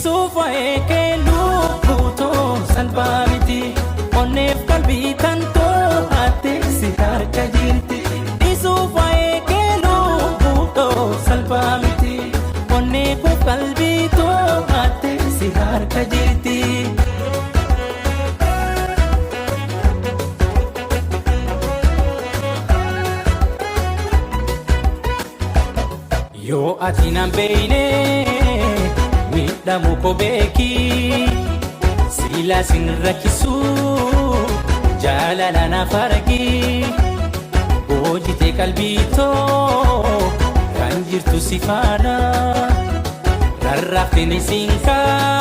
Isufa eke lubuto salvamiti Onef kalbi tanto ate si harka jirti Isufa eke lubuto salvamiti Onef kalbi to ate si harka jirti Yo ati nan beine midhamu ko beeki sila sin rakkisu jaalala naaf argi boojite qalbiitoo kan jirtu si faana rarraafte ni siinkaa